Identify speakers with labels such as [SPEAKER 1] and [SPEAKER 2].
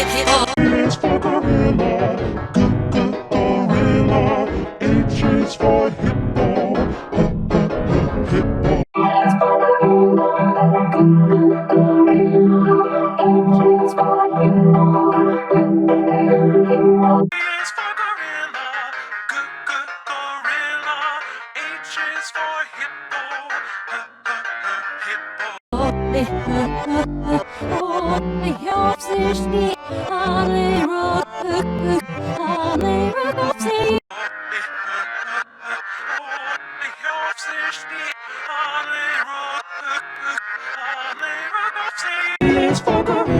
[SPEAKER 1] Is for gorilla, gorilla. H is for hippo, hippo. Is for gorilla, gorilla. H is for hippo, hippo. Is for gorilla, gorilla. H is for hippo, hippo.
[SPEAKER 2] Helps sich die alle
[SPEAKER 1] Is for gorilla.